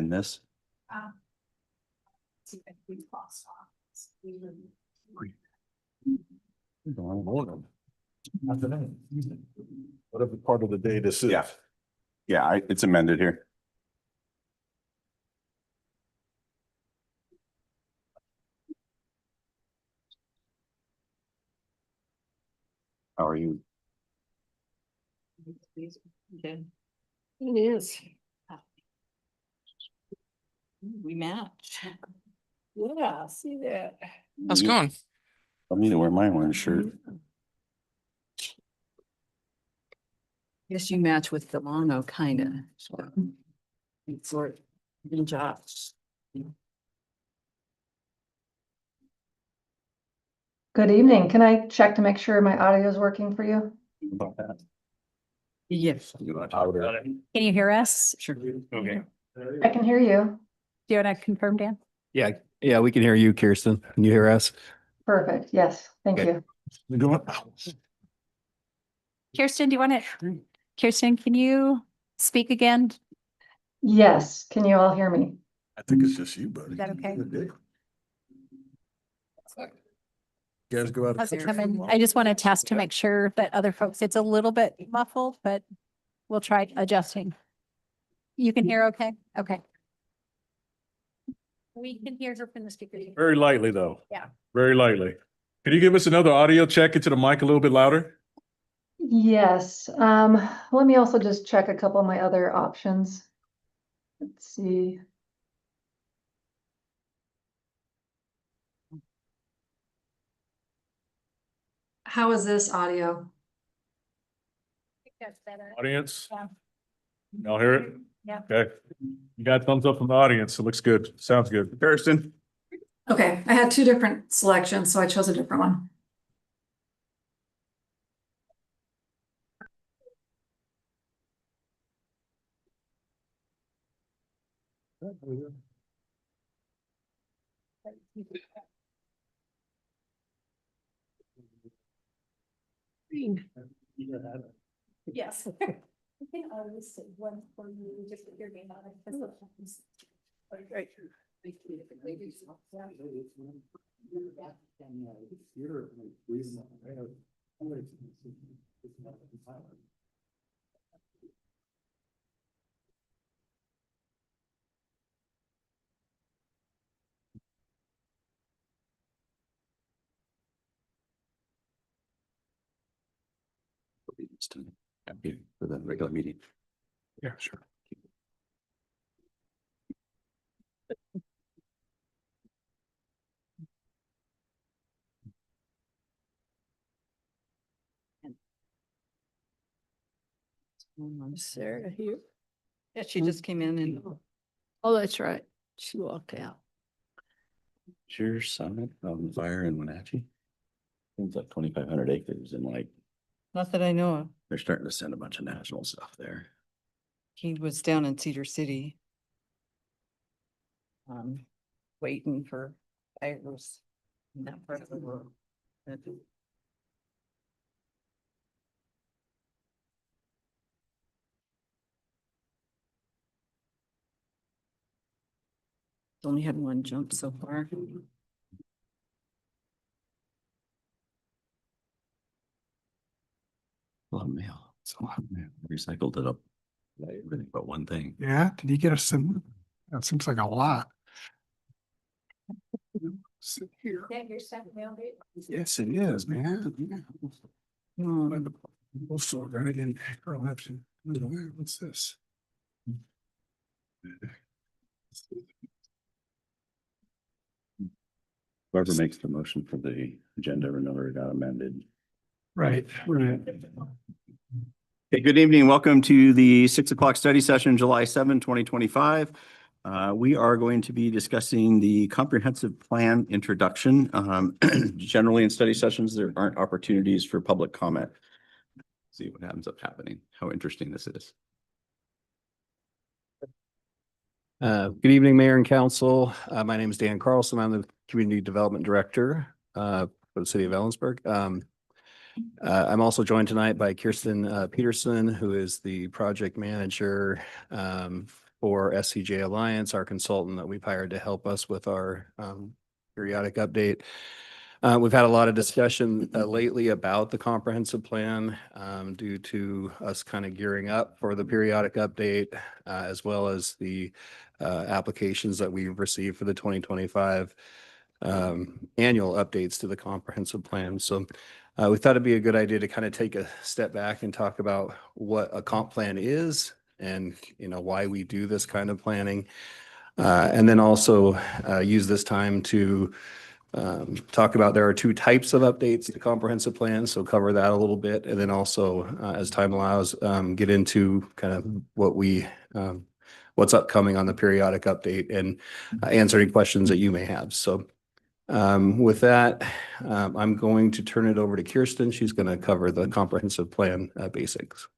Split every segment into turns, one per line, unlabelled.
amend this?
Whatever part of the day this is.
Yeah. Yeah, it's amended here. How are you?
It is. We match. Yeah, I see that.
How's it going?
I need to wear my orange shirt.
Guess you match with Delano, kinda. So it's sort of Josh.
Good evening. Can I check to make sure my audio is working for you?
About that.
Yes.
Powder.
Can you hear us?
Sure.
Okay.
I can hear you.
Do you want to confirm, Dan?
Yeah, we can hear you, Kirsten. Can you hear us?
Perfect. Yes, thank
Okay.
you.
You doing?
Kirsten, do you want to, Kirsten, can you speak again?
Yes, can you all hear me?
I think it's just you, buddy.
Is that okay?
You guys go out.
How's it coming? I just want to test to make sure that other folks, it's a little bit muffled, but we'll try adjusting. You can hear okay? Okay. We can hear her from the speaker.
Very lightly though.
Yeah.
Very lightly. Can you give us another audio check into the mic a little bit louder?
Yes, let me also just check a couple of my other options. Let's see. How is this audio?
That's better.
Audience?
Yeah.
Y'all hear it?
Yeah.
Okay. You got thumbs up from the audience. It looks good. Sounds good.
Kirsten?
Okay, I had two different selections, so I chose a different one.
Yes. I think I always say one for you, just put your name on it. Right.
For the regular meeting.
Yeah, sure.
Sarah here. Yeah, she just came in and. Oh, that's right. She walked out.
Is your summit on fire in Wenatchee? Seems like 2,500 acres and like,
Not that I know of.
they're starting to send a bunch of national stuff there.
He was down in Cedar City. Waiting for fires in that part of the world. Only had one jump so far.
A lot of mail. It's a lot of mail. Recycled it up. Everything but one thing.
Yeah, did you get a sim? That seems like a lot. Sit here.
That your second mail date?
Yes, it is, man.
Hmm.
Also, right in corruption. What's this?
Whoever makes the motion for the agenda, remember it got amended.
Right, right.
Hey, good evening. Welcome to the 6 o'clock study session, July 7, 2025. We are going to be discussing the comprehensive plan introduction. Generally in study sessions, there aren't opportunities for public comment. See what ends up happening, how interesting this is.
Good evening, Mayor and Council. My name is Dan Carlson. I'm the Community Development Director for the City of Ellensburg. I'm also joined tonight by Kirsten Peterson, who is the Project Manager for SCJ Alliance, our consultant that we've hired to help us with our periodic update. We've had a lot of discussion lately about the comprehensive plan due to us kind of gearing up for the periodic update, as well as the applications that we've received for the 2025 annual updates to the comprehensive plan. So we thought it'd be a good idea to kind of take a step back and talk about what a comp plan is and, you know, why we do this kind of planning. And then also use this time to talk about, there are two types of updates to the comprehensive plan, so cover that a little bit. And then also, as time allows, get into kind of what we, what's upcoming on the periodic update and answer any questions that you may have. So with that, I'm going to turn it over to Kirsten. She's going to cover the comprehensive plan basics.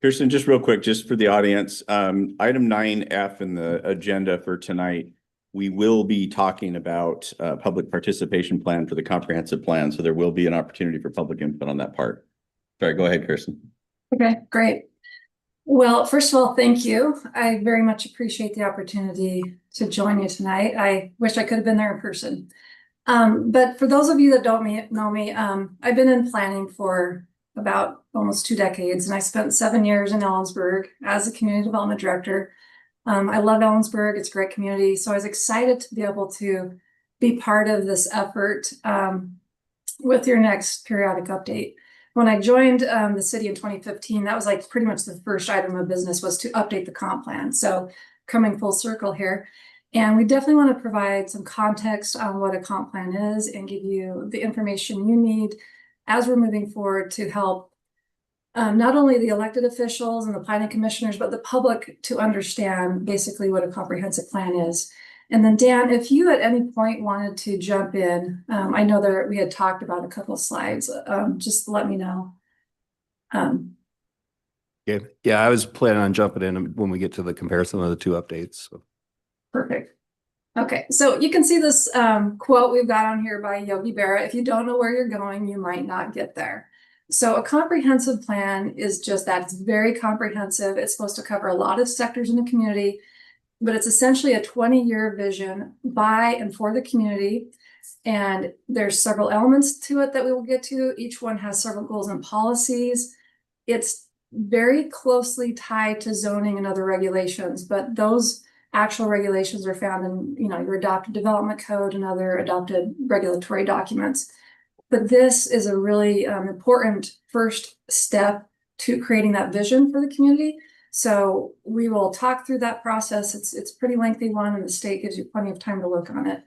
Kirsten, just real quick, just for the audience, item 9F in the agenda for tonight, we will be talking about public participation plan for the comprehensive plan. So there will be an opportunity for public input on that part. Sorry, go ahead, Kirsten.
Okay, great. Well, first of all, thank you. I very much appreciate the opportunity to join you tonight. I wish I could have been there in person. But for those of you that don't know me, I've been in planning for about almost 2 decades, and I spent 7 years in Ellensburg as a community development director. I love Ellensburg. It's a great community. So I was excited to be able to be part of this effort with your next periodic update. When I joined the city in 2015, that was like pretty much the first item of business was to update the comp plan. So coming full circle here. And we definitely want to provide some context on what a comp plan is and give you the information you need as we're moving forward to help not only the elected officials and the planning commissioners, but the public to understand basically what a comprehensive plan is. And then Dan, if you at any point wanted to jump in, I know that we had talked about a couple of slides, just let me know.
Yeah, I was planning on jumping in when we get to the comparison of the two updates. So.
Perfect. Okay, so you can see this quote we've got on here by Yogi Berra. If you don't know where you're going, you might not get there. So a comprehensive plan is just that. It's very comprehensive. It's supposed to cover a lot of sectors in the community, but it's essentially a 20-year vision by and for the community. And there's several elements to it that we will get to. Each one has several goals and policies. It's very closely tied to zoning and other regulations, but those actual regulations are found in, you know, your adopted development code and other adopted regulatory documents. But this is a really important first step to creating that vision for the community. So we will talk through that process. It's a pretty lengthy one, and the state gives you plenty of time to look on it.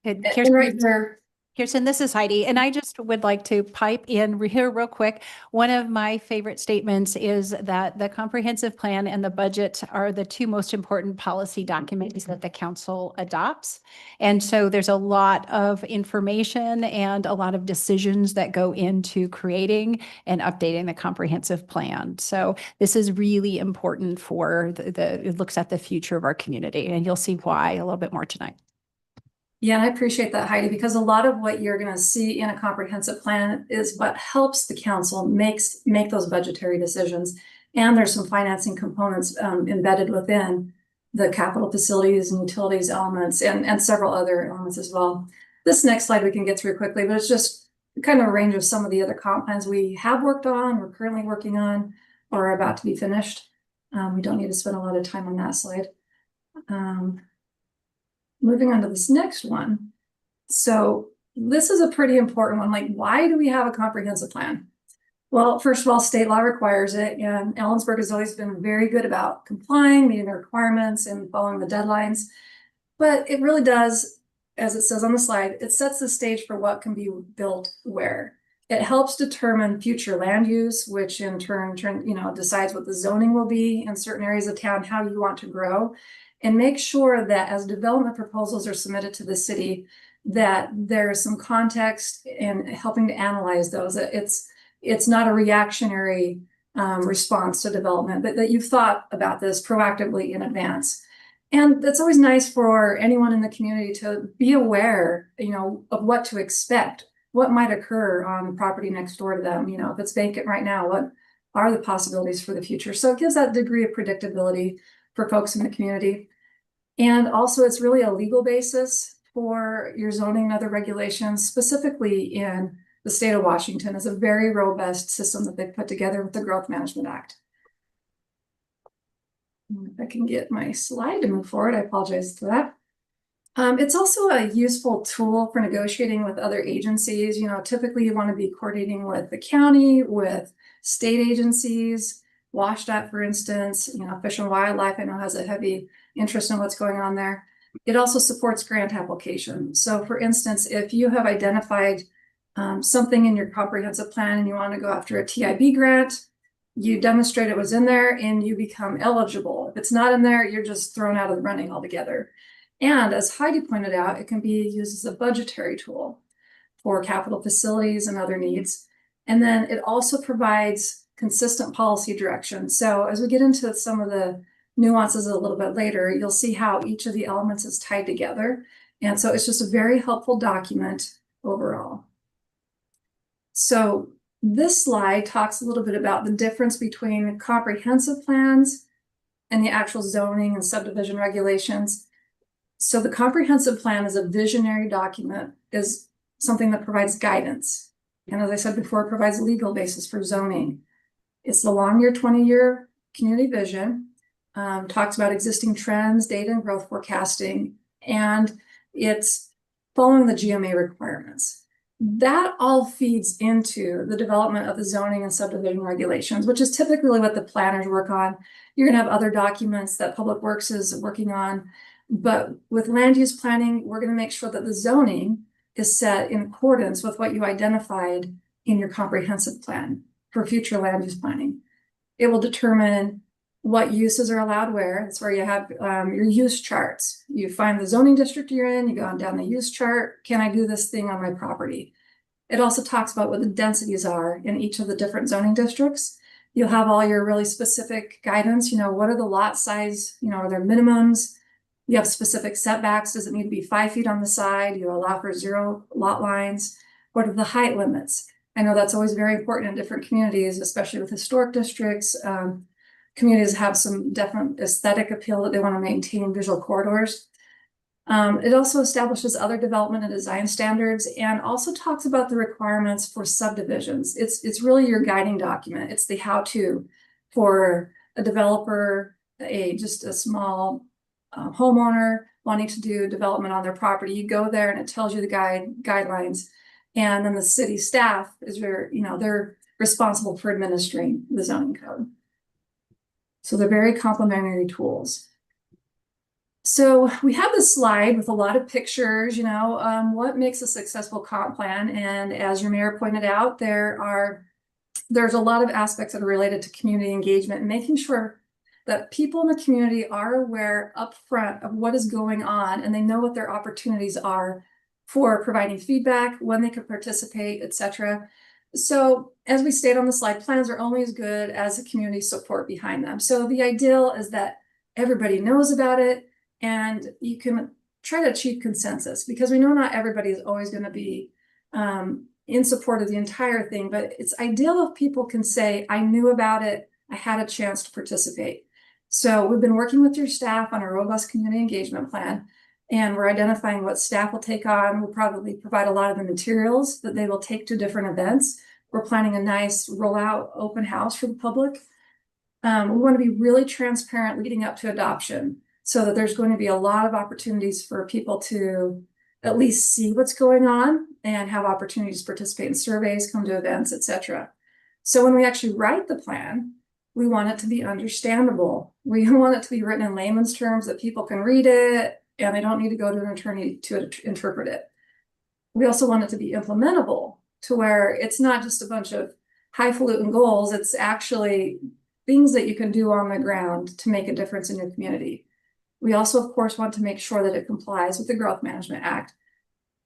And
And right there,
Kirsten, this is Heidi, and I just would like to pipe in here real quick. One of my favorite statements is that the comprehensive plan and the budget are the two most important policy documents that the council adopts. And so there's a lot of information and a lot of decisions that go into creating and updating the comprehensive plan. So this is really important for it looks at the future of our community, and you'll see why a little bit more tonight.
yeah, I appreciate that, Heidi, because a lot of what you're going to see in a comprehensive plan is what helps the council make those budgetary decisions. And there's some financing components embedded within the capital facilities and utilities elements and several other elements as well. This next slide we can get through quickly, but it's just kind of a range of some of the other comp plans we have worked on, we're currently working on, or are about to be finished. We don't need to spend a lot of time on that slide. Moving on to this next one. So this is a pretty important one. Like, why do we have a comprehensive plan? Well, first of all, state law requires it, and Ellensburg has always been very good about complying, meeting the requirements, and following the deadlines. But it really does, as it says on the slide, it sets the stage for what can be built where. It helps determine future land use, which in turn, decides what the zoning will be in certain areas of town, how you want to grow. And make sure that as development proposals are submitted to the city, that there's some context in helping to analyze those. It's not a reactionary response to development, but that you've thought about this proactively in advance. And that's always nice for anyone in the community to be aware, of what to expect, what might occur on the property next door to them. If it's vacant right now, what are the possibilities for the future? So it gives that degree of predictability for folks in the community. And also it's really a legal basis for your zoning and other regulations, specifically in the state of Washington. Is a very robust system that they've put together with the Growth Management Act. If I can get my slide to move forward, I apologize for that. It's also a useful tool for negotiating with other agencies. You know, typically you want to be coordinating with the county, with state agencies. WashDOT, for instance, you know, Fish and Wildlife, I know has a heavy interest in what's going on there. It also supports grant applications. So for instance, if you have identified something in your comprehensive plan and you want to go after a TIB grant, you demonstrate it was in there and you become eligible. If it's not in there, you're just thrown out of the running altogether. And as Heidi pointed out, it can be used as a budgetary tool for capital facilities and other needs. And then it also provides consistent policy direction. So as we get into some of the nuances a little bit later, you'll see how each of the elements is tied together. And so it's just a very helpful document overall. So this slide talks a little bit about the difference between comprehensive plans and the actual zoning and subdivision regulations. So the comprehensive plan is a visionary document, is something that provides guidance. And as I said before, it provides a legal basis for zoning. It's the long-year, 20-year community vision, talks about existing trends, data and growth forecasting, and it's following the GMA requirements. That all feeds into the development of the zoning and subdivision regulations, which is typically what the planners work on. You're going to have other documents that Public Works is working on. But with land use planning, we're going to make sure that the zoning is set in accordance with what you identified in your comprehensive plan for future land use planning. It will determine what uses are allowed where. That's where you have your use charts. You find the zoning district you're in, you go on down the use chart. Can I do this thing on my property? It also talks about what the densities are in each of the different zoning districts. You'll have all your really specific guidance. You know, what are the lot size? You know, are there minimums? You have specific setbacks. Does it need to be 5 feet on the side? You allow for 0 lot lines. What are the height limits? I know that's always very important in different communities, especially with historic districts. Communities have some definite aesthetic appeal that they want to maintain visual corridors. It also establishes other development and design standards and also talks about the requirements for subdivisions. It's really your guiding document. It's the how-to for a developer, just a small homeowner wanting to do development on their property. You go there and it tells you the guidelines. And then the city staff is they're responsible for administering the zoning code. So they're very complementary tools. So we have this slide with a lot of pictures, what makes a successful comp plan. And as your mayor pointed out, there's a lot of aspects that are related to community engagement and making sure that people in the community are aware upfront of what is going on and they know what their opportunities are for providing feedback, when they can participate, etc. So as we state on the slide, plans are only as good as the community support behind them. So the ideal is that everybody knows about it and you can try to achieve consensus, because we know not everybody is always going to be in support of the entire thing, but it's ideal if people can say, I knew about it, I had a chance to participate. So we've been working with your staff on a robust community engagement plan, and we're identifying what staff will take on. We'll probably provide a lot of the materials that they will take to different events. We're planning a nice rollout open house for the public. We want to be really transparent leading up to adoption so that there's going to be a lot of opportunities for people to at least see what's going on and have opportunities to participate in surveys, come to events, etc. So when we actually write the plan, we want it to be understandable. We want it to be written in layman's terms that people can read it and they don't need to go to an attorney to interpret it. We also want it to be implementable to where it's not just a bunch of highfalutin goals. It's actually things that you can do on the ground to make a difference in your community. We also, of course, want to make sure that it complies with the Growth Management Act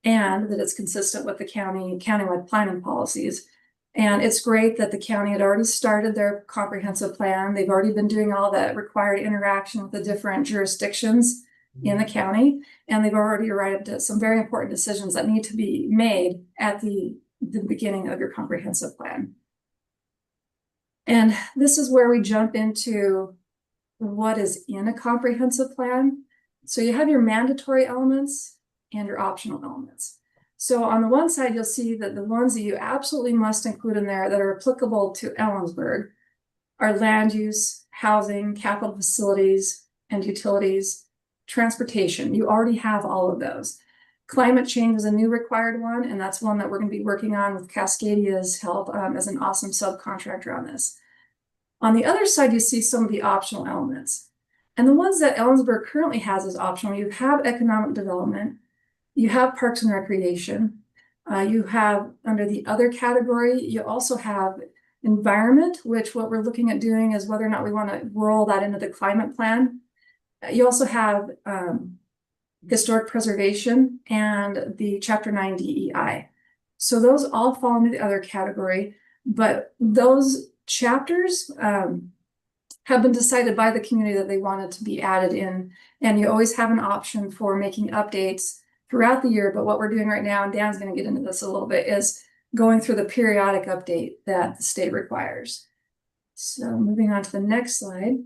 and that it's consistent with the countywide planning policies. And it's great that the county had already started their comprehensive plan. They've already been doing all that required interaction with the different jurisdictions in the county. And they've already arrived at some very important decisions that need to be made at the beginning of your comprehensive plan. And this is where we jump into what is in a comprehensive plan. So you have your mandatory elements and your optional elements. So on the one side, you'll see that the ones that you absolutely must include in there that are applicable to Ellensburg are land use, housing, capital facilities, and utilities, transportation. You already have all of those. Climate change is a new required one, and that's one that we're going to be working on with Cascadia's help as an awesome subcontractor on this. On the other side, you see some of the optional elements. And the ones that Ellensburg currently has as optional, you have economic development, you have parks and recreation, you have under the other category, you also have environment, which what we're looking at doing is whether or not we want to roll that into the climate plan. You also have historic preservation and the Chapter 9 DEI. So those all fall into the other category, but those chapters have been decided by the community that they wanted to be added in, and you always have an option for making updates throughout the year. But what we're doing right now, and Dan's going to get into this a little bit, is going through the periodic update that the state requires. So moving on to the next slide.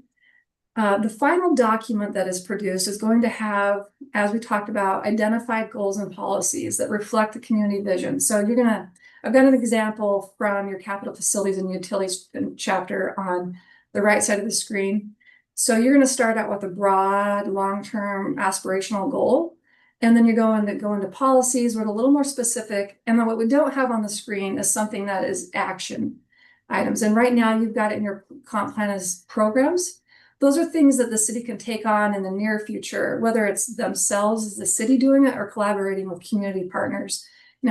The final document that is produced is going to have, as we talked about, identified goals and policies that reflect the community vision. So I've got an example from your capital facilities and utilities chapter on the right side of the screen. So you're going to start out with a broad, long-term aspirational goal. And then you're going to go into policies with a little more specific. And then what we don't have on the screen is something that is action items. And right now you've got it in your comp plan as programs. Those are things that the city can take on in the near future, whether it's themselves as the city doing it or collaborating with community partners,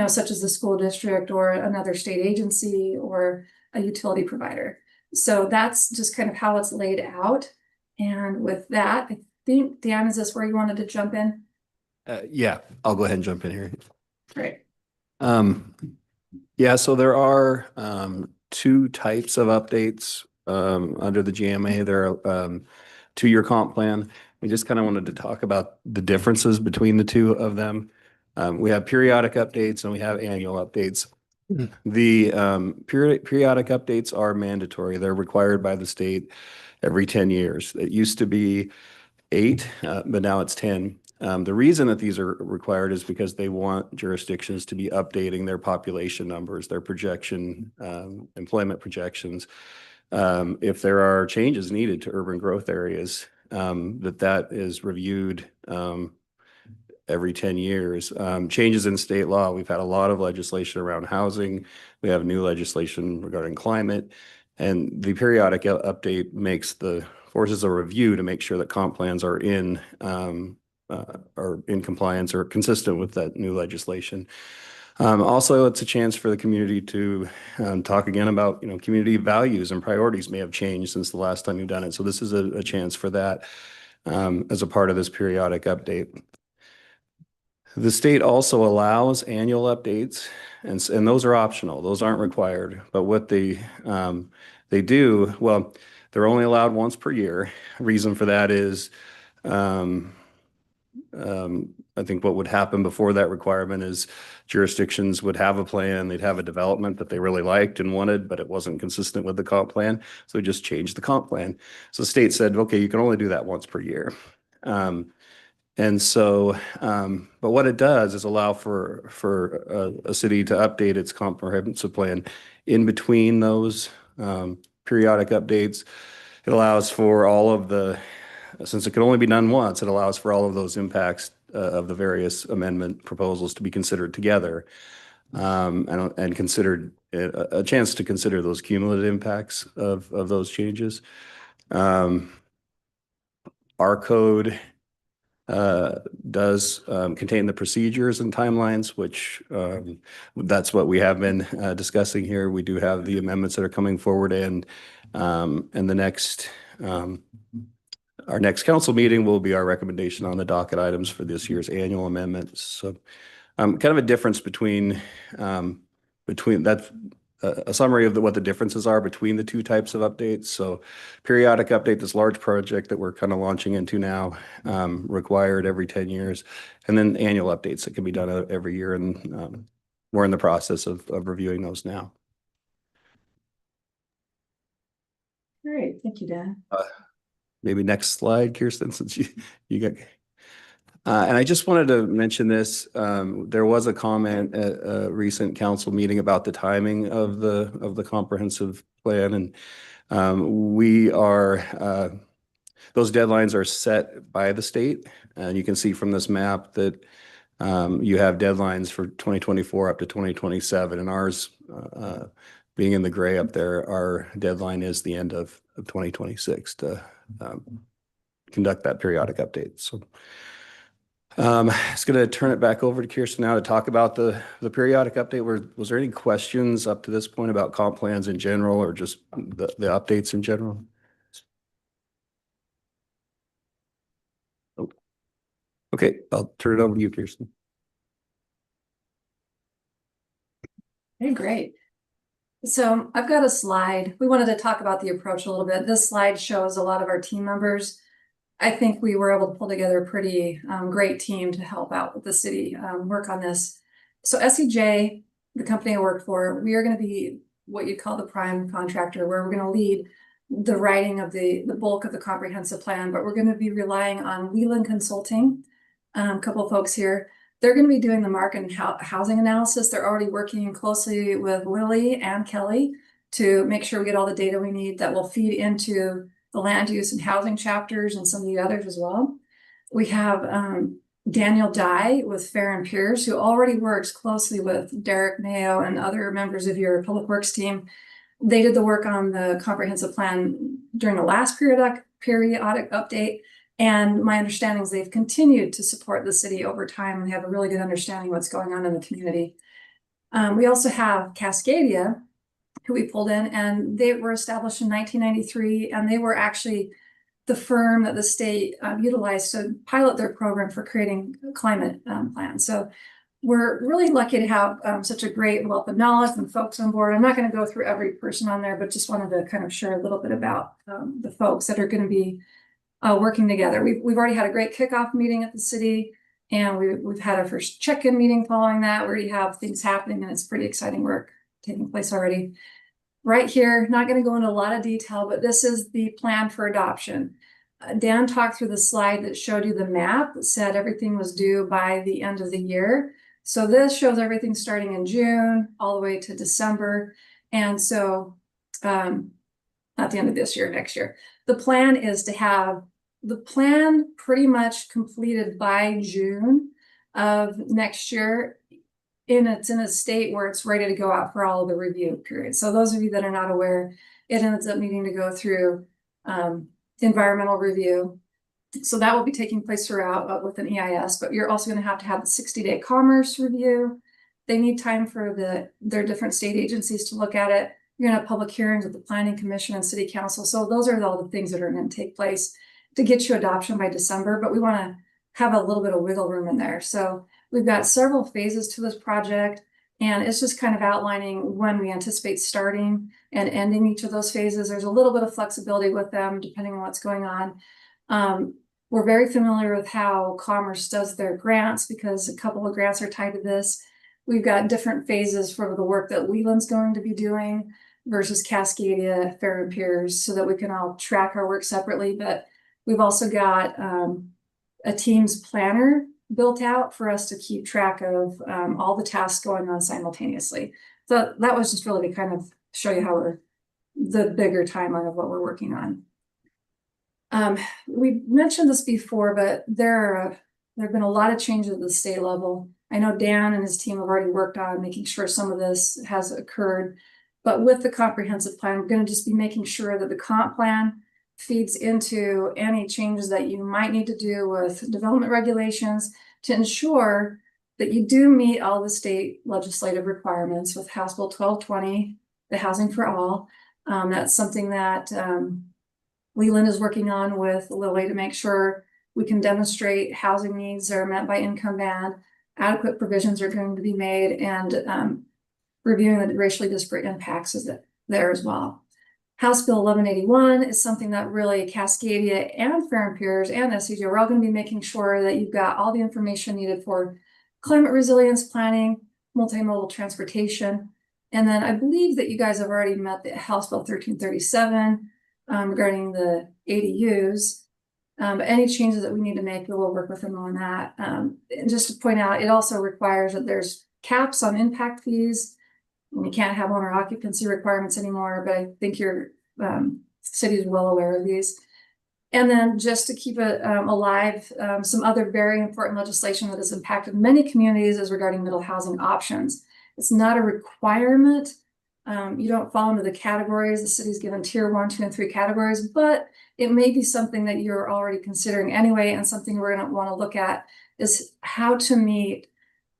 such as the school district or another state agency or a utility provider. So that's just kind of how it's laid out. And with that, I think, Dan, is this where you wanted to jump in?
Yeah, I'll go ahead and jump in here.
Great.
Yeah, so there are two types of updates under the GMA. There are 2-year comp plan. We just kind of wanted to talk about the differences between the two of them. We have periodic updates and we have annual updates. The periodic updates are mandatory. They're required by the state every 10 years. It used to be 8, but now it's 10. The reason that these are required is because they want jurisdictions to be updating their population numbers, their projection, employment projections. If there are changes needed to urban growth areas, that is reviewed every 10 years. Changes in state law. We've had a lot of legislation around housing. We have new legislation regarding climate. And the periodic update forces a review to make sure that comp plans are in compliance or consistent with that new legislation. Also, it's a chance for the community to talk again about, community values and priorities may have changed since the last time you've done it. So this is a chance for that as a part of this periodic update. The state also allows annual updates, and those are optional. Those aren't required. But what they do, well, they're only allowed once per year. Reason for that is I think what would happen before that requirement is jurisdictions would have a plan, they'd have a development that they really liked and wanted, but it wasn't consistent with the comp plan. So we just changed the comp plan. So the state said, okay, you can only do that once per year. But what it does is allow for a city to update its comprehensive plan in between those periodic updates. It allows for since it can only be done once, it allows for all of those impacts of the various amendment proposals to be considered together and considered a chance to consider those cumulative impacts of those changes. Our code does contain the procedures and timelines, which that's what we have been discussing here. We do have the amendments that are coming forward, and the next our next council meeting will be our recommendation on the docket items for this year's annual amendments. So kind of a difference between that's a summary of what the differences are between the two types of updates. So periodic update, this large project that we're kind of launching into now, required every 10 years, and then annual updates that can be done every year. And we're in the process of reviewing those now.
Great, thank you, Dan.
maybe next slide, Kirsten, since you got. And I just wanted to mention this. There was a comment at a recent council meeting about the timing of the comprehensive plan, and we are those deadlines are set by the state, and you can see from this map that you have deadlines for 2024 up to 2027, and ours being in the gray up there, our deadline is the end of 2026 to conduct that periodic update. So it's going to turn it back over to Kirsten now to talk about the periodic update. Was there any questions up to this point about comp plans in general, or just the updates in general? Oh. Okay, I'll turn it over to you, Kirsten.
Okay, great. So I've got a slide. We wanted to talk about the approach a little bit. This slide shows a lot of our team members. I think we were able to pull together a pretty great team to help out with the city work on this. So SEJ, the company I work for, we are going to be what you call the prime contractor, where we're going to lead the writing of the bulk of the comprehensive plan, but we're going to be relying on Leland Consulting, a couple of folks here. They're going to be doing the market and housing analysis. They're already working closely with Lily and Kelly to make sure we get all the data we need that will feed into the land use and housing chapters and some of the others as well. We have Daniel Dye with Fair and Pierce, who already works closely with Derek Mayo and other members of your public works team. They did the work on the comprehensive plan during the last periodic update. And my understanding is they've continued to support the city over time and have a really good understanding of what's going on in the community. We also have Cascadia, who we pulled in, and they were established in 1993, and they were actually the firm that the state utilized to pilot their program for creating climate plans. So we're really lucky to have such a great wealth of knowledge and folks on board. I'm not going to go through every person on there, but just wanted to kind of share a little bit about the folks that are going to be working together. We've already had a great kickoff meeting at the city, and we've had our first check-in meeting following that. We already have things happening, and it's pretty exciting work taking place already. Right here, not going to go into a lot of detail, but this is the plan for adoption. Dan talked through the slide that showed you the map that said everything was due by the end of the year. So this shows everything starting in June all the way to December. And so not the end of this year, next year. The plan is to have the plan pretty much completed by June of next year. It's in a state where it's ready to go out for all of the review period. So those of you that are not aware, it ends up needing to go through environmental review. So that will be taking place throughout with an EIS, but you're also going to have the 60-day commerce review. They need time for their different state agencies to look at it. You're going to have public hearings with the Planning Commission and City Council. So those are all the things that are going to take place to get you adoption by December, but we want to have a little bit of wiggle room in there. So we've got several phases to this project, and it's just kind of outlining when we anticipate starting and ending each of those phases. There's a little bit of flexibility with them depending on what's going on. We're very familiar with how Commerce does their grants because a couple of grants are tied to this. We've got different phases for the work that Leland's going to be doing versus Cascadia, Fair and Pierce, so that we can all track our work separately. But we've also got a Teams planner built out for us to keep track of all the tasks going on simultaneously. So that was just really to kind of show you how we're the bigger timeline of what we're working on. We mentioned this before, but there have been a lot of changes at the state level. I know Dan and his team have already worked on making sure some of this has occurred, but with the comprehensive plan, we're going to just be making sure that the comp plan feeds into any changes that you might need to do with development regulations to ensure that you do meet all the state legislative requirements with House Bill 1220, the Housing for All. That's something that Leland is working on with Lily to make sure we can demonstrate housing needs are met by income band, adequate provisions are going to be made, and reviewing the racially disparate impacts is there as well. House Bill 1181 is something that really Cascadia and Fair and Pierce and SEJ, we're all going to be making sure that you've got all the information needed for climate resilience planning, multimodal transportation. And then I believe that you guys have already met the House Bill 1337, regarding the ADUs. But any changes that we need to make, we will work with them on that. And just to point out, it also requires that there's caps on impact fees. And you can't have owner occupancy requirements anymore, but I think your city is well aware of these. And then just to keep it alive, some other very important legislation that has impacted many communities is regarding middle housing options. It's not a requirement. You don't fall into the categories. The city's given tier 1, 2, and 3 categories, but it may be something that you're already considering anyway, and something we're going to want to look at is how to meet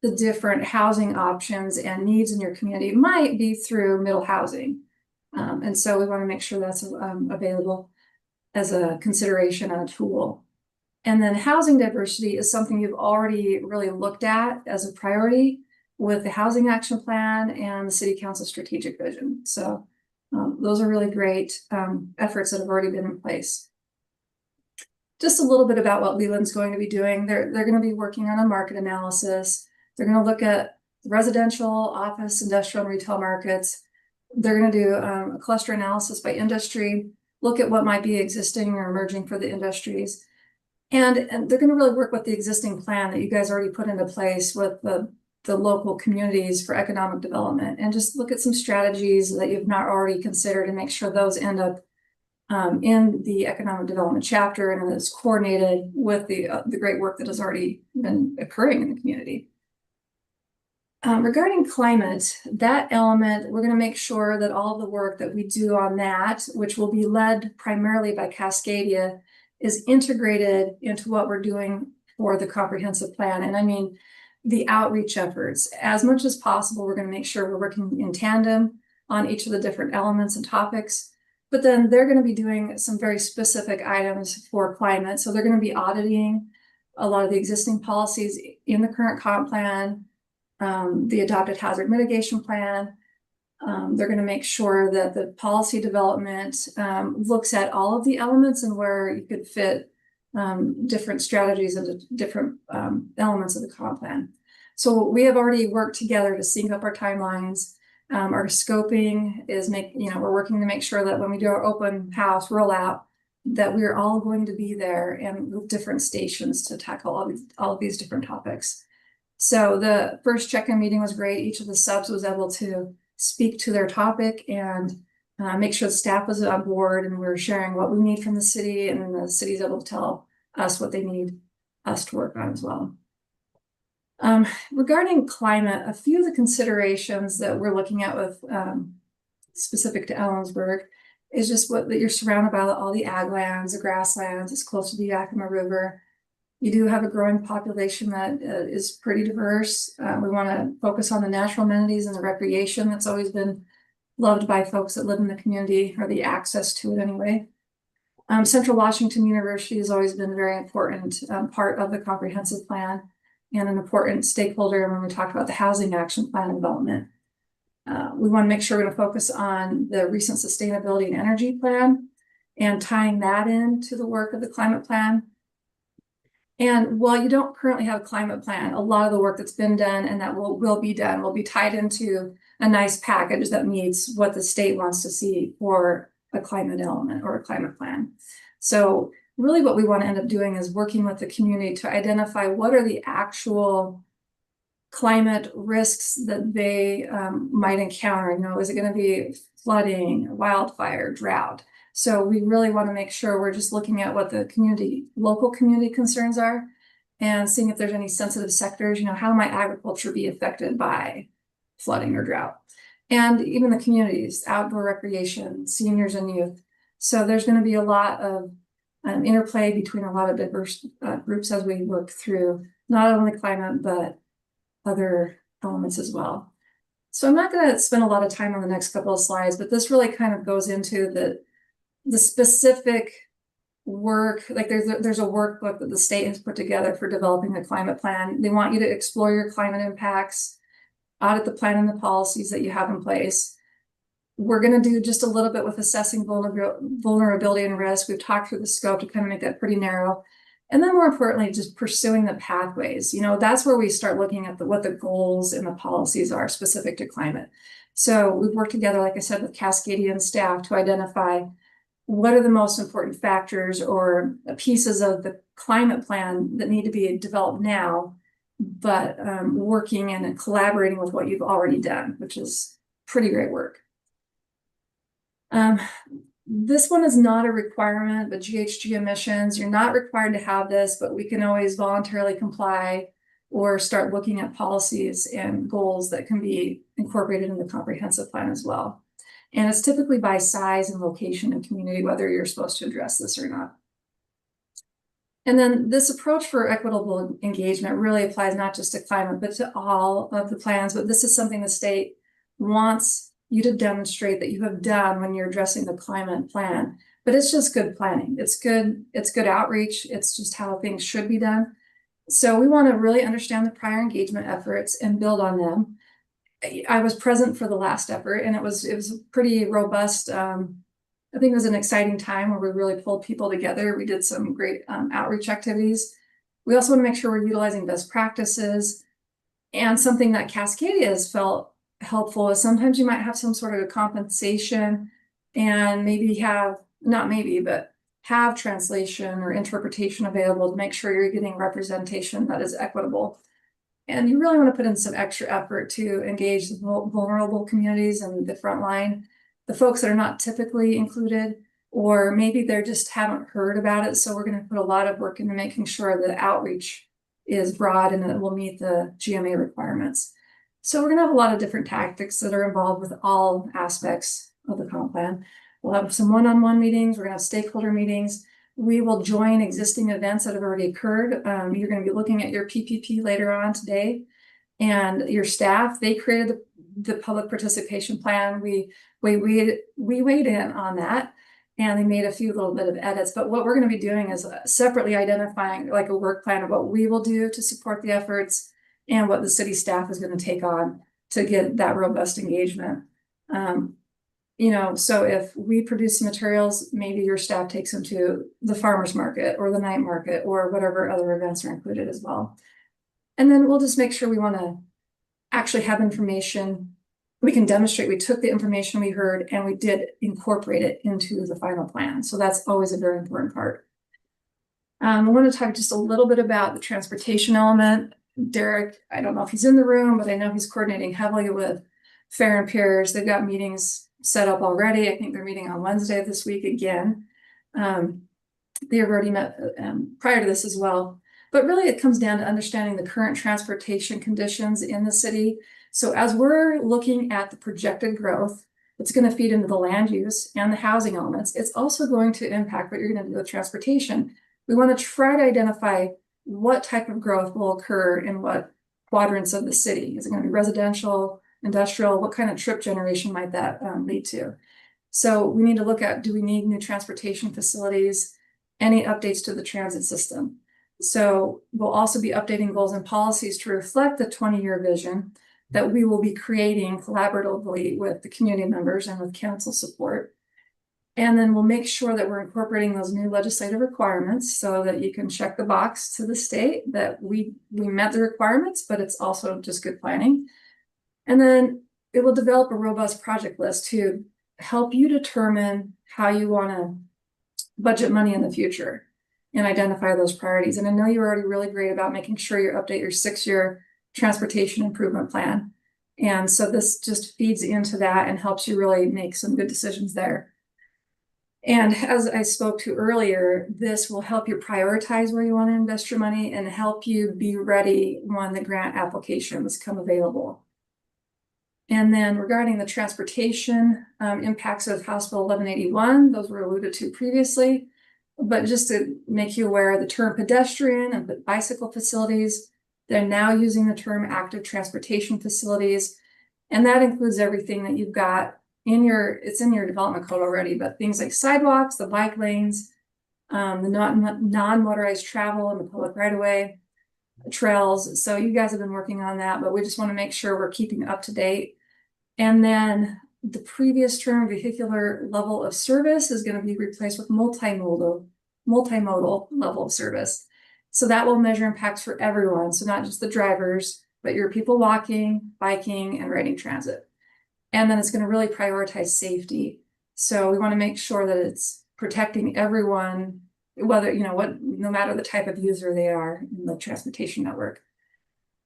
the different housing options and needs in your community. It might be through middle housing. And so we want to make sure that's available as a consideration and a tool. And then housing diversity is something you've already really looked at as a priority with the housing action plan and the city council strategic vision. So those are really great efforts that have already been in place. Just a little bit about what Leland's going to be doing. They're going to be working on a market analysis. They're going to look at residential, office, industrial, and retail markets. They're going to do a cluster analysis by industry, look at what might be existing or emerging for the industries. And they're going to really work with the existing plan that you guys already put into place with the local communities for economic development, and just look at some strategies that you've not already considered and make sure those end up in the economic development chapter and is coordinated with the great work that has already been occurring in the community. Regarding climate, that element, we're going to make sure that all of the work that we do on that, which will be led primarily by Cascadia, is integrated into what we're doing for the comprehensive plan. And I mean, the outreach efforts, as much as possible, we're going to make sure we're working in tandem on each of the different elements and topics. But then they're going to be doing some very specific items for climate. So they're going to be auditing a lot of the existing policies in the current comp plan, the adopted hazard mitigation plan. They're going to make sure that the policy development looks at all of the elements and where you could fit different strategies into different elements of the comp plan. So we have already worked together to sync up our timelines. Our scoping is we're working to make sure that when we do our open house rollout, that we're all going to be there and with different stations to tackle all of these different topics. So the first check-in meeting was great. Each of the subs was able to speak to their topic and make sure the staff was on board, and we're sharing what we need from the city, and then the city's able to tell us what they need us to work on as well. Regarding climate, a few of the considerations that we're looking at with specific to Ellensburg is just that you're surrounded by all the ag lands, the grasslands. It's close to the Yakima River. You do have a growing population that is pretty diverse. We want to focus on the natural amenities and the recreation that's always been loved by folks that live in the community, or the access to it anyway. Central Washington University has always been a very important part of the comprehensive plan and an important stakeholder when we talk about the housing action plan development. We want to make sure we're going to focus on the recent sustainability and energy plan and tying that into the work of the climate plan. And while you don't currently have a climate plan, a lot of the work that's been done and that will be done will be tied into a nice package that meets what the state wants to see for a climate element or a climate plan. So really what we want to end up doing is working with the community to identify what are the actual climate risks that they might encounter. Is it going to be flooding, wildfire, drought? So we really want to make sure we're just looking at what the local community concerns are and seeing if there's any sensitive sectors. How might agriculture be affected by flooding or drought? And even the communities, outdoor recreation, seniors and youth. So there's going to be a lot of interplay between a lot of diverse groups as we work through not only climate, but other elements as well. So I'm not going to spend a lot of time on the next couple of slides, but this really kind of goes into the specific work. Like there's a workbook that the state has put together for developing a climate plan. They want you to explore your climate impacts, audit the plan and the policies that you have in place. We're going to do just a little bit with assessing vulnerability and risk. We've talked through the scope to kind of make that pretty narrow. And then more importantly, just pursuing the pathways. That's where we start looking at what the goals and the policies are specific to climate. So we've worked together, like I said, with Cascadia and staff to identify what are the most important factors or pieces of the climate plan that need to be developed now, but working and collaborating with what you've already done, which is pretty great work. This one is not a requirement, but GHG emissions, you're not required to have this, but we can always voluntarily comply or start looking at policies and goals that can be incorporated in the comprehensive plan as well. And it's typically by size and location and community, whether you're supposed to address this or not. And then this approach for equitable engagement really applies not just to climate, but to all of the plans. But this is something the state wants you to demonstrate that you have done when you're addressing the climate plan. But it's just good planning. It's good outreach. It's just how things should be done. So we want to really understand the prior engagement efforts and build on them. I was present for the last effort, and it was pretty robust. I think it was an exciting time where we really pulled people together. We did some great outreach activities. We also want to make sure we're utilizing best practices. And something that Cascadia has felt helpful is sometimes you might have some sort of a compensation and maybe have translation or interpretation available to make sure you're getting representation that is equitable. And you really want to put in some extra effort to engage the vulnerable communities and the front line, the folks that are not typically included, or maybe they just haven't heard about it. So we're going to put a lot of work into making sure the outreach is broad and that it will meet the GMA requirements. So we're going to have a lot of different tactics that are involved with all aspects of the comp plan. We'll have some one-on-one meetings. We're going to have stakeholder meetings. We will join existing events that have already occurred. You're going to be looking at your PPP later on today, and your staff, they created the public participation plan. We weighed in on that, and they made a few little bit of edits. But what we're going to be doing is separately identifying like a work plan of what we will do to support the efforts and what the city staff is going to take on to get that robust engagement. So if we produce some materials, maybe your staff takes them to the farmer's market or the night market or whatever other events are included as well. And then we'll just make sure we want to actually have information. We can demonstrate we took the information we heard and we did incorporate it into the final plan. So that's always a very important part. I want to talk just a little bit about the transportation element. Derek, I don't know if he's in the room, but I know he's coordinating heavily with Fair and Piers. They've got meetings set up already. I think they're meeting on Wednesday this week again. They have already met prior to this as well. But really it comes down to understanding the current transportation conditions in the city. So as we're looking at the projected growth, it's going to feed into the land use and the housing elements. It's also going to impact what you're going to do with transportation. We want to try to identify what type of growth will occur in what quadrants of the city. Is it going to be residential, industrial? What kind of trip generation might that lead to? So we need to look at, do we need new transportation facilities? Any updates to the transit system? So we'll also be updating goals and policies to reflect the 20-year vision that we will be creating collaboratively with the community members and with council support. And then we'll make sure that we're incorporating those new legislative requirements so that you can check the box to the state that we met the requirements, but it's also just good planning. And then it will develop a robust project list to help you determine how you want to budget money in the future and identify those priorities. And I know you're already really great about making sure you update your 6-year transportation improvement plan. And so this just feeds into that and helps you really make some good decisions there. And as I spoke to earlier, this will help you prioritize where you want to invest your money and help you be ready when the grant applications come available. And then regarding the transportation impacts of House Bill 1181, those were alluded to previously. But just to make you aware, the term pedestrian and bicycle facilities, they're now using the term active transportation facilities. And that includes everything that you've got it's in your development code already, but things like sidewalks, the bike lanes, the non-motorized travel and the public right-of-way, trails. So you guys have been working on that, but we just want to make sure we're keeping up to date. And then the previous term, vehicular level of service, is going to be replaced with multimodal level of service. So that will measure impacts for everyone. So not just the drivers, but your people walking, biking, and riding transit. And then it's going to really prioritize safety. So we want to make sure that it's protecting everyone, whether, no matter the type of user they are in the transportation network.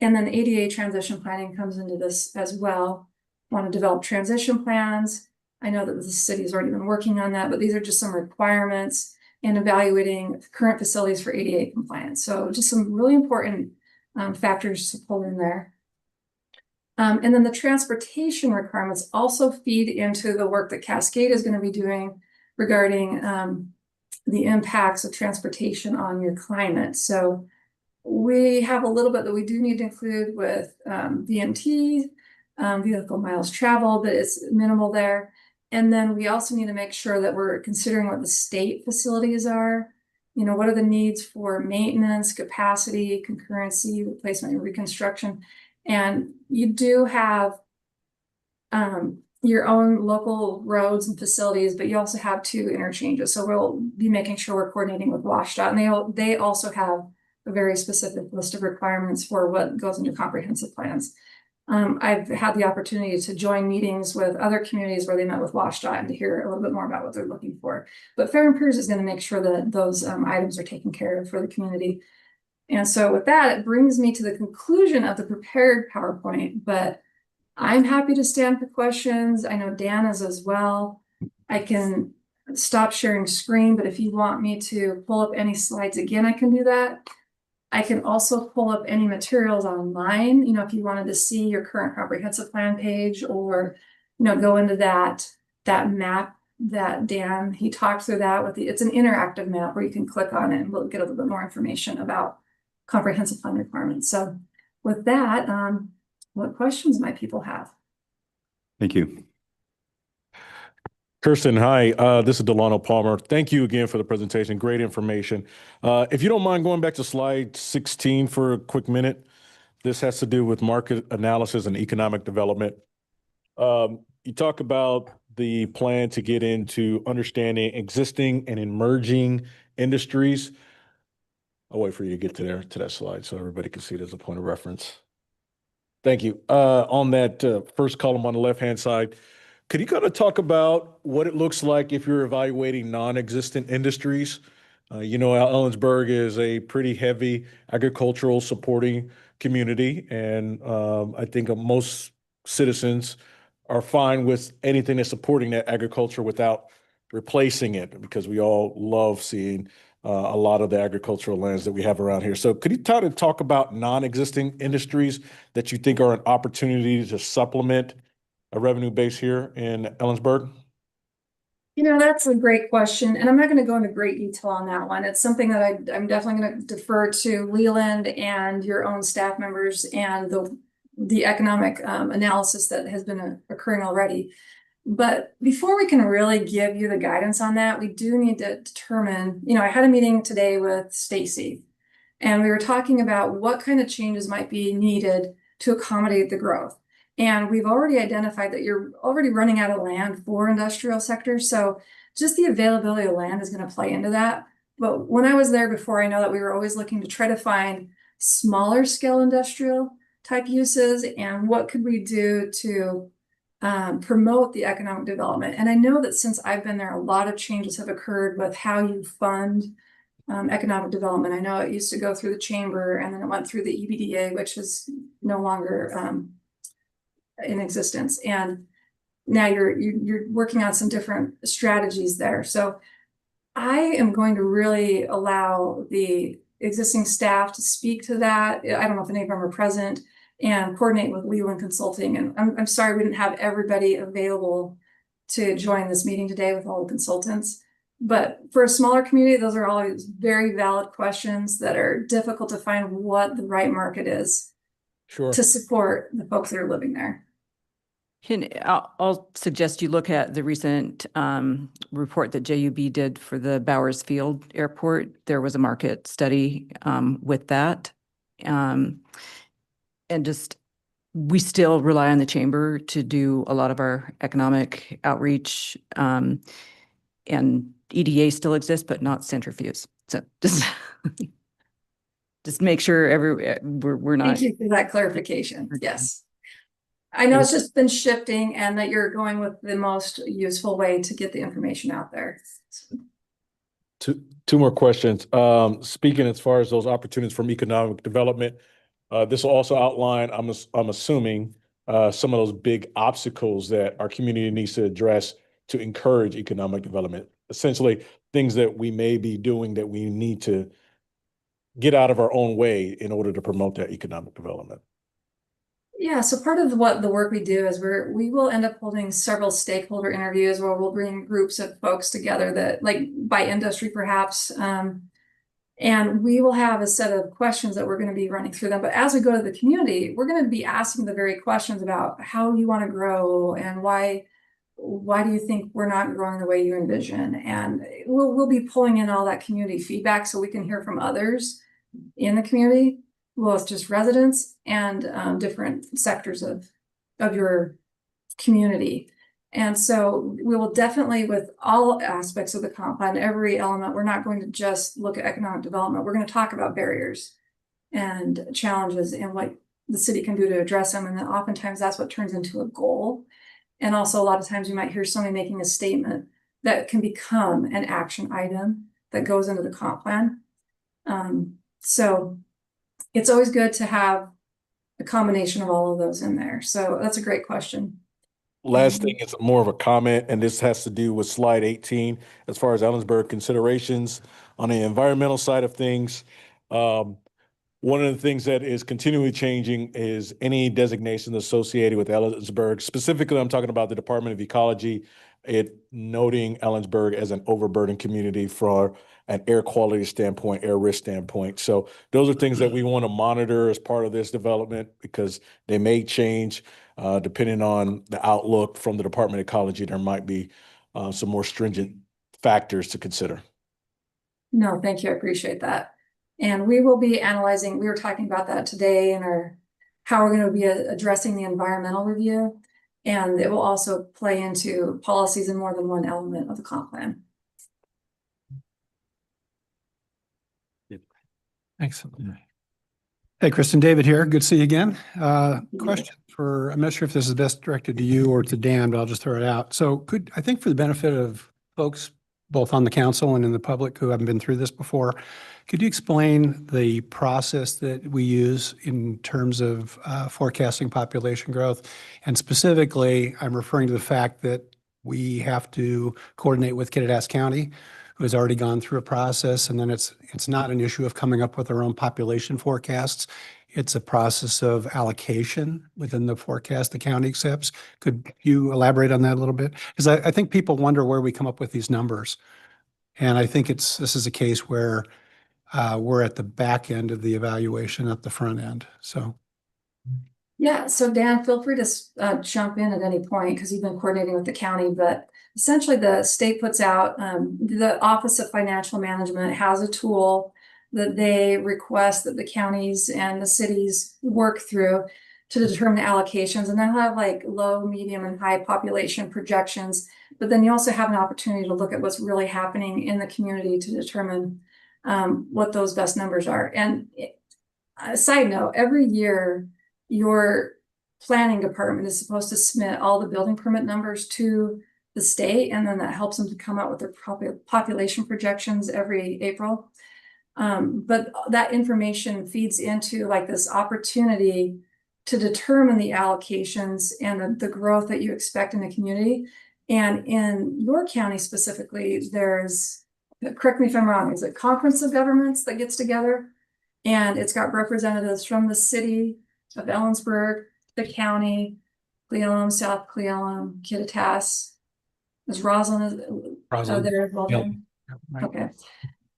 And then ADA transition planning comes into this as well. Want to develop transition plans. I know that the city has already been working on that, but these are just some requirements and evaluating current facilities for ADA compliance. So just some really important factors to pull in there. And then the transportation requirements also feed into the work that Cascade is going to be doing regarding the impacts of transportation on your climate. So we have a little bit that we do need to include with VMT, vehicle miles traveled, but it's minimal there. And then we also need to make sure that we're considering what the state facilities are. What are the needs for maintenance, capacity, concurrency, replacement, and reconstruction. And you do have your own local roads and facilities, but you also have 2 interchanges. So we'll be making sure we're coordinating with WashDOT, and they also have a very specific list of requirements for what goes into comprehensive plans. I've had the opportunity to join meetings with other communities where they met with WashDOT and to hear a little bit more about what they're looking for. But Fair and Piers is going to make sure that those items are taken care of for the community. And so with that, it brings me to the conclusion of the prepared PowerPoint, but I'm happy to stand for questions. I know Dan is as well. I can stop sharing screen, but if you want me to pull up any slides again, I can do that. I can also pull up any materials online, if you wanted to see your current comprehensive plan page or, go into that map that Dan, he talked through that with it's an interactive map where you can click on it and we'll get a little bit more information about comprehensive plan requirements. So with that, what questions might people have?
Thank you.
Kirsten, hi. This is Delano Palmer. Thank you again for the presentation. Great information. If you don't mind going back to slide 16 for a quick minute. This has to do with market analysis and economic development. You talk about the plan to get into understanding existing and emerging industries. I'll wait for you to get to that slide so everybody can see it as a point of reference. Thank you. On that first column on the left-hand side, could you kind of talk about what it looks like if you're evaluating non-existent industries? Ellensburg is a pretty heavy agricultural supporting community, and I think most citizens are fine with anything that's supporting that agriculture without replacing it, because we all love seeing a lot of the agricultural lands that we have around here. So could you talk about non-existing industries that you think are an opportunity to supplement a revenue base here in Ellensburg?
That's a great question. And I'm not going to go into great detail on that one. It's something that I'm definitely going to defer to Leland and your own staff members and the economic analysis that has been occurring already. But before we can really give you the guidance on that, we do need to determine, I had a meeting today with Stacy, and we were talking about what kind of changes might be needed to accommodate the growth. And we've already identified that you're already running out of land for industrial sectors. So just the availability of land is going to play into that. But when I was there before, I know that we were always looking to try to find smaller scale industrial type uses and what could we do to promote the economic development. And I know that since I've been there, a lot of changes have occurred with how you fund economic development. I know it used to go through the chamber and then it went through the EBDA, which is no longer in existence. And now you're working on some different strategies there. So I am going to really allow the existing staff to speak to that. I don't know if any of them are present, and coordinate with Leland Consulting. And I'm sorry we didn't have everybody available to join this meeting today with all the consultants. But for a smaller community, those are always very valid questions that are difficult to find what the right market is to support the folks that are living there.
I'll suggest you look at the recent report that JUB did for the Bowers Field Airport. There was a market study with that. And just, we still rely on the chamber to do a lot of our economic outreach, and EDA still exists, but not centrifuge. So just make sure we're not.
Thank you for that clarification. Yes. I know it's just been shifting and that you're going with the most useful way to get the information out there.
Two more questions. Speaking as far as those opportunities from economic development, this will also outline, I'm assuming, some of those big obstacles that our community needs to address to encourage economic development. Essentially, things that we may be doing that we need to get out of our own way in order to promote that economic development.
Yeah, so part of what the work we do is we will end up holding several stakeholder interviews where we'll bring groups of folks together that, like, by industry perhaps, and we will have a set of questions that we're going to be running through them. But as we go to the community, we're going to be asking the very questions about how you want to grow and why do you think we're not growing the way you envision? And we'll be pulling in all that community feedback so we can hear from others in the community, both just residents and different sectors of your community. And so we will definitely, with all aspects of the comp plan, every element, we're not going to just look at economic development. We're going to talk about barriers and challenges and what the city can do to address them. And then oftentimes that's what turns into a goal. And also a lot of times you might hear somebody making a statement that can become an action item that goes into the comp plan. So it's always good to have a combination of all of those in there. So that's a great question.
Last thing is more of a comment, and this has to do with slide 18, as far as Ellensburg considerations on the environmental side of things. One of the things that is continually changing is any designations associated with Ellensburg. Specifically, I'm talking about the Department of Ecology, noting Ellensburg as an overburdened community for an air quality standpoint, air risk standpoint. So those are things that we want to monitor as part of this development because they may change depending on the outlook from the Department of Ecology. There might be some more stringent factors to consider.
No, thank you. I appreciate that. And we will be analyzing, we were talking about that today in how we're going to be addressing the environmental review. And it will also play into policies in more than one element of the comp plan.
Excellent. Hey, Kristen, David here. Good to see you again. Question for, I'm not sure if this is best directed to you or to Dan, but I'll just throw it out. So I think for the benefit of folks both on the council and in the public who haven't been through this before, could you explain the process that we use in terms of forecasting population growth? And specifically, I'm referring to the fact that we have to coordinate with Kittitas County, who has already gone through a process, and then it's not an issue of coming up with our own population forecasts. It's a process of allocation within the forecast the county accepts. Could you elaborate on that a little bit? Because I think people wonder where we come up with these numbers. And I think this is a case where we're at the back end of the evaluation, at the front end. So.
Yeah, so Dan, feel free to jump in at any point because you've been coordinating with the county, but essentially the state puts out, the Office of Financial Management has a tool that they request that the counties and the cities work through to determine the allocations. And they'll have like low, medium, and high population projections. But then you also have an opportunity to look at what's really happening in the community to determine what those best numbers are. And a side note, every year, your planning department is supposed to submit all the building permit numbers to the state, and then that helps them to come out with their population projections every April. But that information feeds into like this opportunity to determine the allocations and the growth that you expect in the community. And in your county specifically, there's, correct me if I'm wrong, is it Conference of Governments that gets together? And it's got representatives from the city of Ellensburg, the county, Cle Elum, South Cle Elum, Kittitas. Is Roslyn there as well?
Yep.
Okay.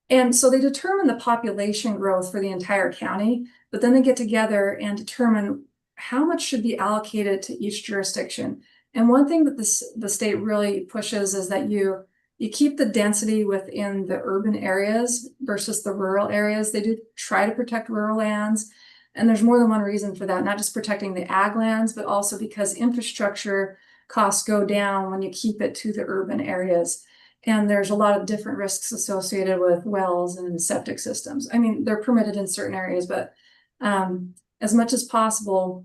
And so they determine the population growth for the entire county, but then they get together and determine how much should be allocated to each jurisdiction. And one thing that the state really pushes is that you keep the density within the urban areas versus the rural areas. They do try to protect rural lands. And there's more than one reason for that, not just protecting the ag lands, but also because infrastructure costs go down when you keep it to the urban areas. And there's a lot of different risks associated with wells and septic systems. I mean, they're permitted in certain areas, but as much as possible,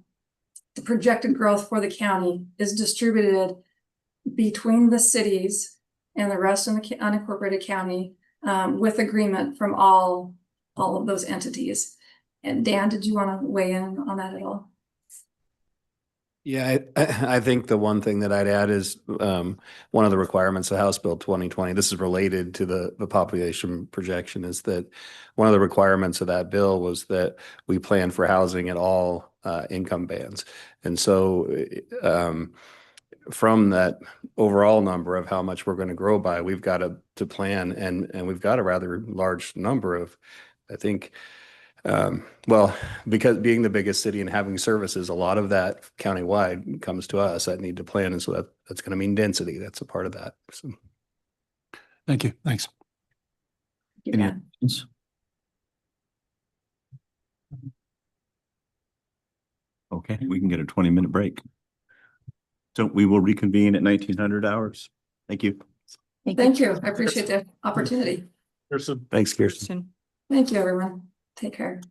the projected growth for the county is distributed between the cities and the rest of the unincorporated county with agreement from all of those entities. And Dan, did you want to weigh in on that at all?
Yeah, I think the one thing that I'd add is one of the requirements of House Bill 2020, this is related to the population projection, is that one of the requirements of that bill was that we plan for housing at all income bands. And so from that overall number of how much we're going to grow by, we've got to plan, and we've got a rather large number of, I think, well, because being the biggest city and having services, a lot of that countywide comes to us that need to plan. And so that's going to mean density. That's a part of that. So.
Thank you. Thanks.
You
Any
bet.
other questions? Okay, we can get a 20-minute break. So we will reconvene at 1900 hours. Thank you.
Thank you. I appreciate the opportunity.
Kirsten?
Thanks, Kirsten.
Soon.
Thank you, everyone. Take care.